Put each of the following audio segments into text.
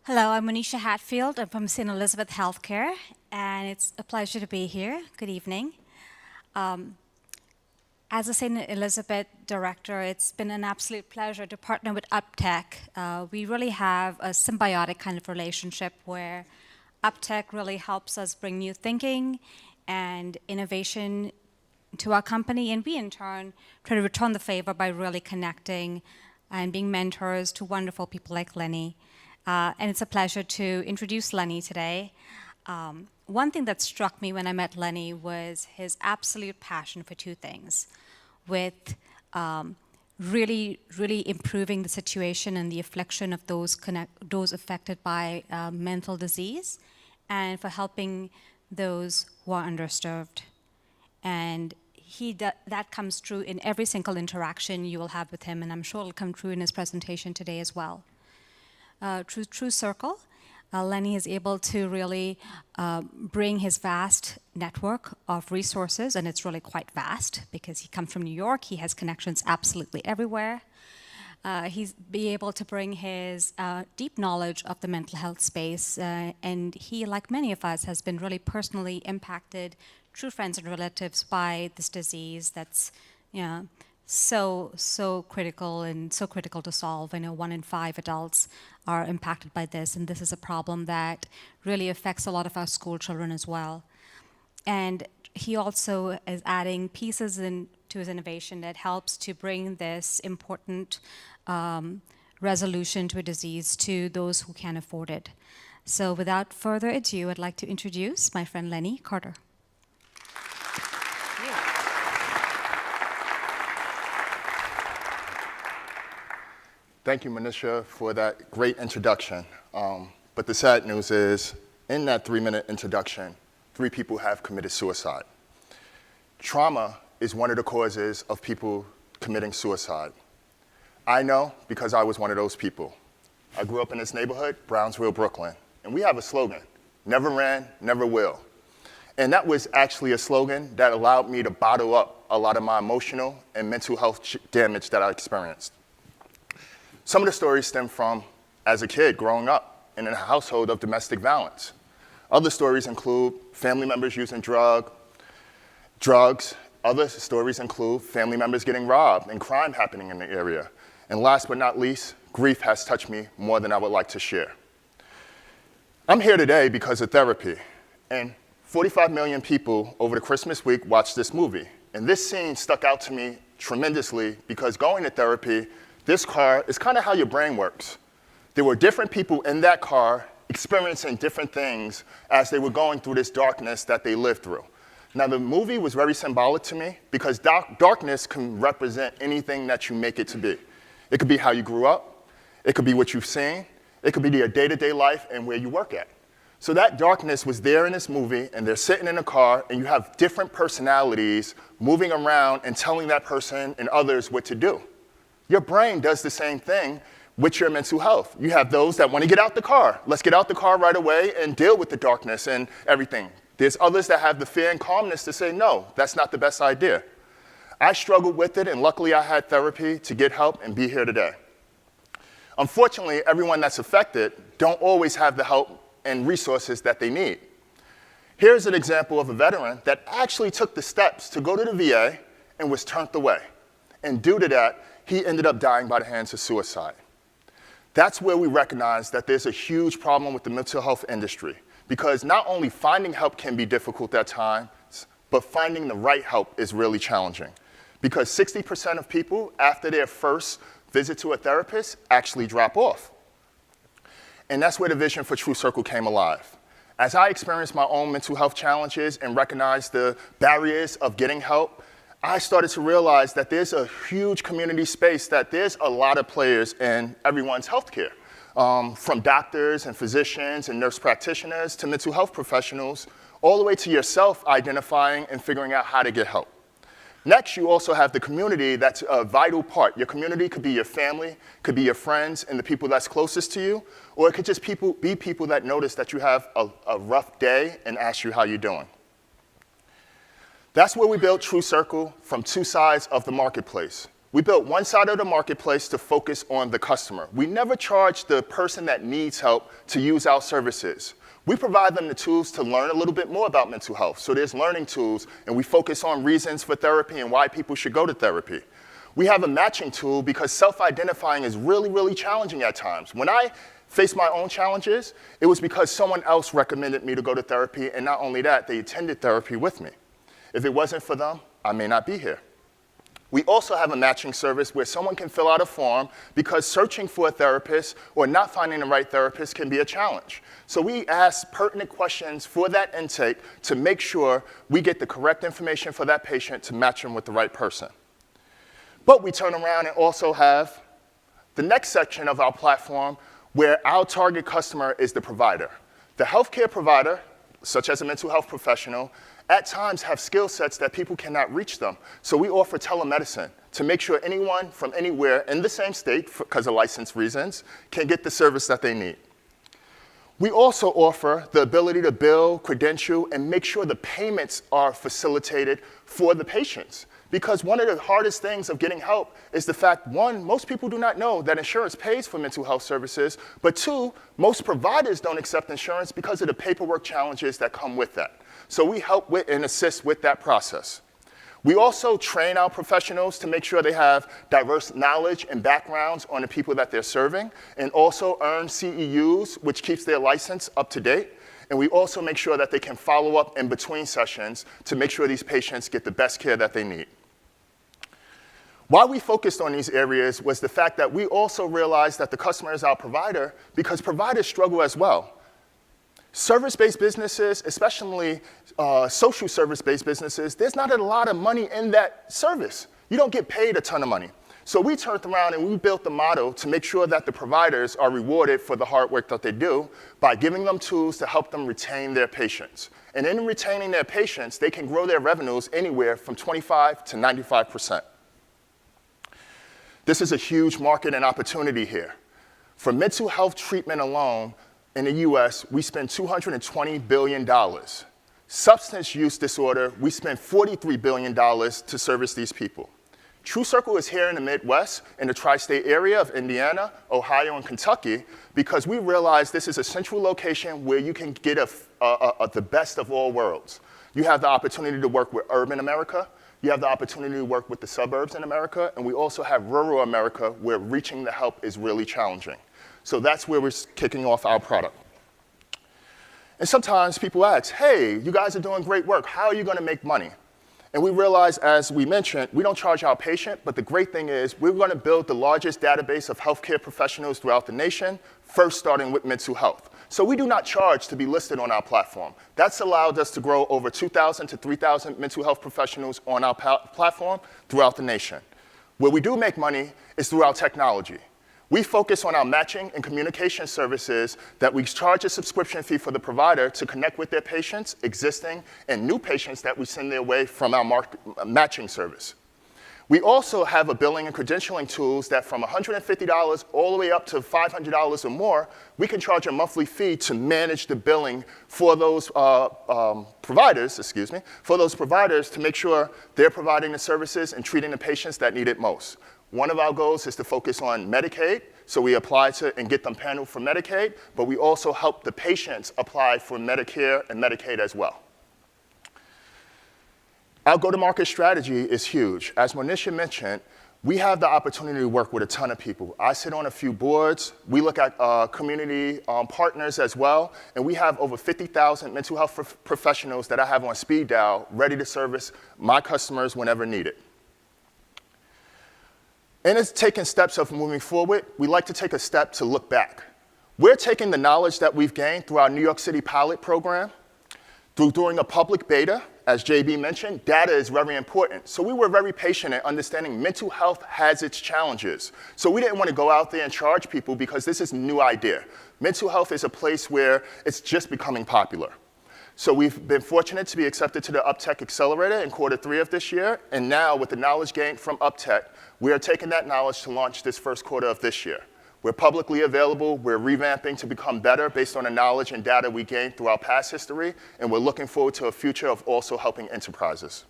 Hello, I'm Manisha Hatfield. I'm from St. Elizabeth Healthcare, and it's a pleasure to be here. Good evening. As a St. Elizabeth director, it's been an absolute pleasure to partner with UpTech. We really have a symbiotic kind of relationship where UpTech really helps us bring new thinking and innovation to our company, and we in turn try to return the favor by really connecting and being mentors to wonderful people like Lenny. And it's a pleasure to introduce Lenny today. One thing that struck me when I met Lenny was his absolute passion for two things, with really improving the situation and the affliction of those affected by mental disease, and for helping those who are underserved. And that comes true in every single interaction you will have with him, and I'm sure it'll come true in his presentation today as well. Through TruCircle, Lenny is able to really bring his vast network of resources, and it's really quite vast because he comes from New York. He has connections absolutely everywhere. He's be able to bring his deep knowledge of the mental health space, and he, like many of us, has been really personally impacted through friends and relatives by this disease that's, so critical and so critical to solve. I know 1 in 5 adults are impacted by this, and this is a problem that really affects a lot of our school children as well. And he also is adding pieces to his innovation that helps to bring this important resolution to a disease to those who can't afford it. So without further ado, I'd like to introduce my friend Lenny Carter. Thank you, Manisha, for that great introduction. But the sad news is, in that 3-minute introduction, 3 people have committed suicide. Trauma is one of the causes of people committing suicide. I know because I was one of those people. I grew up in this neighborhood, Brownsville, Brooklyn, and we have a slogan, never ran, never will. And that was actually a slogan that allowed me to bottle up a lot of my emotional and mental health damage that I experienced. Some of the stories stem from, as a kid, growing up in a household of domestic violence. Other stories include family members using drugs. Other stories include family members getting robbed and crime happening in the area. And last but not least, grief has touched me more than I would like to share. I'm here today because of therapy. And 45 million people over the Christmas week watched this movie. And this scene stuck out to me tremendously because going to therapy, this car is kind of how your brain works. There were different people in that car experiencing different things as they were going through this darkness that they lived through. Now, the movie was very symbolic to me because darkness can represent anything that you make it to be. It could be how you grew up. It could be what you've seen. It could be your day-to-day life and where you work at. So that darkness was there in this movie, and they're sitting in a car, and you have different personalities moving around and telling that person and others what to do. Your brain does the same thing with your mental health. You have those that want to get out the car. Let's get out the car right away and deal with the darkness and everything. There's others that have the fear and calmness to say, no, that's not the best idea. I struggled with it, and luckily I had therapy to get help and be here today. Unfortunately, everyone that's affected don't always have the help and resources that they need. Here's an example of a veteran that actually took the steps to go to the VA and was turned away. And due to that, he ended up dying by the hands of suicide. That's where we recognize that there's a huge problem with the mental health industry, because not only finding help can be difficult at times, but finding the right help is really challenging. Because 60% of people, after their first visit to a therapist, actually drop off. And that's where the vision for TruCircle came alive. As I experienced my own mental health challenges and recognized the barriers of getting help, I started to realize that there's a huge community space, that there's a lot of players in everyone's healthcare, from doctors and physicians and nurse practitioners to mental health professionals, all the way to yourself identifying and figuring out how to get help. Next, you also have the community that's a vital part. Your community could be your family, could be your friends and the people that's closest to you, or it could just be people that notice that you have a rough day and ask you how you're doing. That's where we built TruCircle from two sides of the marketplace. We built one side of the marketplace to focus on the customer. We never charge the person that needs help to use our services. We provide them the tools to learn a little bit more about mental health. So there's learning tools, and we focus on reasons for therapy and why people should go to therapy. We have a matching tool because self-identifying is really, really challenging at times. When I faced my own challenges, it was because someone else recommended me to go to therapy, and not only that, they attended therapy with me. If it wasn't for them, I may not be here. We also have a matching service where someone can fill out a form because searching for a therapist or not finding the right therapist can be a challenge. So we ask pertinent questions for that intake to make sure we get the correct information for that patient to match them with the right person. But we turn around and also have the next section of our platform where our target customer is the provider. The healthcare provider, such as a mental health professional, at times have skill sets that people cannot reach them. So we offer telemedicine to make sure anyone from anywhere in the same state, because of license reasons, can get the service that they need. We also offer the ability to bill, credential, and make sure the payments are facilitated for the patients. Because one of the hardest things of getting help is the fact, one, most people do not know that insurance pays for mental health services, but two, most providers don't accept insurance because of the paperwork challenges that come with that. So we help with and assist with that process. We also train our professionals to make sure they have diverse knowledge and backgrounds on the people that they're serving, and also earn CEUs, which keeps their license up to date. And we also make sure that they can follow up in between sessions to make sure these patients get the best care that they need. Why we focused on these areas was the fact that we also realized that the customer is our provider because providers struggle as well. Service-based businesses, especially social service-based businesses, there's not a lot of money in that service. You don't get paid a ton of money. So we turned around and we built the model to make sure that the providers are rewarded for the hard work that they do by giving them tools to help them retain their patients. And in retaining their patients, they can grow their revenues anywhere from 25 to 95%. This is a huge market and opportunity here. For mental health treatment alone, in the US, we spend $220 billion. Substance use disorder, we spend $43 billion to service these people. TruCircle is here in the Midwest, in the tri-state area of Indiana, Ohio, and Kentucky, because we realize this is a central location where you can get the best of all worlds. You have the opportunity to work with urban America, you have the opportunity to work with the suburbs in America, and we also have rural America where reaching the help is really challenging. So that's where we're kicking off our product. And sometimes people ask, hey, you guys are doing great work. How are you going to make money? And we realize, as we mentioned, we don't charge our patient, but the great thing is we're going to build the largest database of healthcare professionals throughout the nation, first starting with mental health. So we do not charge to be listed on our platform. That's allowed us to grow over 2,000 to 3,000 mental health professionals on our platform throughout the nation. Where we do make money is through our technology. We focus on our matching and communication services that we charge a subscription fee for the provider to connect with their patients, existing and new patients that we send their way from our matching service. We also have a billing and credentialing tools that from $150 all the way up to $500 or more, we can charge a monthly fee to manage the billing for those providers to make sure they're providing the services and treating the patients that need it most. One of our goals is to focus on Medicaid, so we apply to and get them paneled for Medicaid, but we also help the patients apply for Medicare and Medicaid as well. Our go-to-market strategy is huge. As Monisha mentioned, we have the opportunity to work with a ton of people. I sit on a few boards. We look at community partners as well, and we have over 50,000 mental health professionals that I have on speed dial ready to service my customers whenever needed. And it's taking steps of moving forward. We like to take a step to look back. We're taking the knowledge that we've gained through our New York City pilot program, through doing a public beta. As JB mentioned, data is very important. So we were very patient in understanding mental health has its challenges. So we didn't want to go out there and charge people because this is a new idea. Mental health is a place where it's just becoming popular. So we've been fortunate to be accepted to the UpTech Accelerator in Q3 of this year. And now with the knowledge gained from UpTech, we are taking that knowledge to launch this first quarter of this year. We're publicly available. We're revamping to become better based on the knowledge and data we gained through our past history. And we're looking forward to a future of also helping enterprises.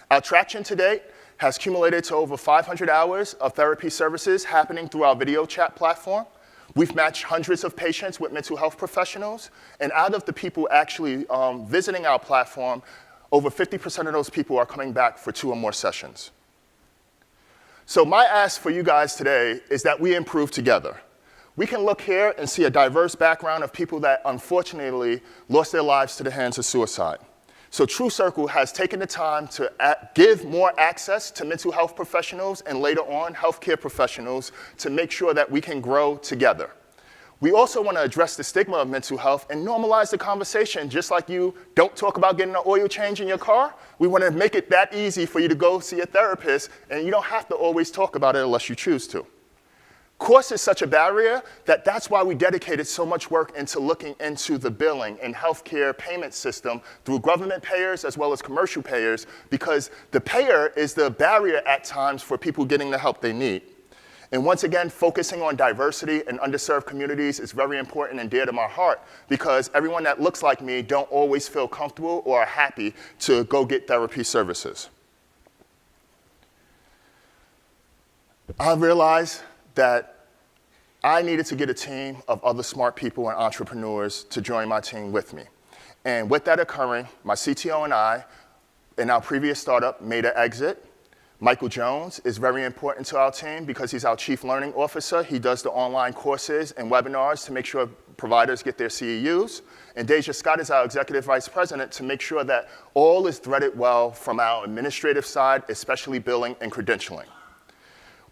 Our traction to date has accumulated to over 500 hours of therapy services happening through our video chat platform. We've matched hundreds of patients with mental health professionals, and out of the people actually visiting our platform, over 50% of those people are coming back for 2 or more sessions. So my ask for you guys today is that we improve together. We can look here and see a diverse background of people that unfortunately lost their lives to the hands of suicide. So TruCircle has taken the time to give more access to mental health professionals and later on healthcare professionals to make sure that we can grow together. We also want to address the stigma of mental health and normalize the conversation. Just like you don't talk about getting an oil change in your car, we want to make it that easy for you to go see a therapist, and you don't have to always talk about it unless you choose to. Cost is such a barrier that that's why we dedicated so much work into looking into the billing and healthcare payment system through government payers as well as commercial payers, because the payer is the barrier at times for people getting the help they need. And once again, focusing on diversity and underserved communities is very important and dear to my heart, because everyone that looks like me don't always feel comfortable or happy to go get therapy services. I realized that I needed to get a team of other smart people and entrepreneurs to join my team with me. And with that occurring, my CTO and I, in our previous startup, made an exit. Michael Jones is very important to our team because he's our Chief Learning Officer. He does the online courses and webinars to make sure providers get their CEUs. And Deja Scott is our Executive Vice President to make sure that all is threaded well from our administrative side, especially billing and credentialing.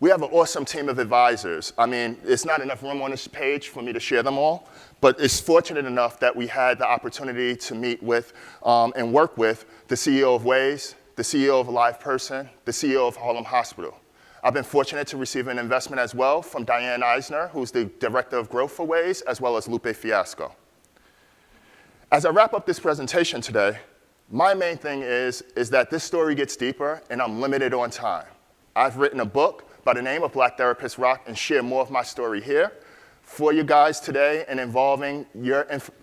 We have an awesome team of advisors. I mean, it's not enough room on this page for me to share them all, but it's fortunate enough that we had the opportunity to meet with and work with the CEO of Waze, the CEO of Live Person, the CEO of Harlem Hospital. I've been fortunate to receive an investment as well from Diane Eisner, who's the Director of Growth for Waze, as well as Lupe Fiasco. As I wrap up this presentation today, my main thing is that this story gets deeper and I'm limited on time. I've written a book by the name of Black Therapists Rock and share more of my story here for you guys today and involving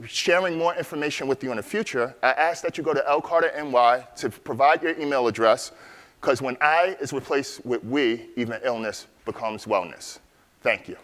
sharing more information with you in the future. I ask that you go to L Carter NY to provide your email address, because when I is replaced with we, even illness becomes wellness. Thank you.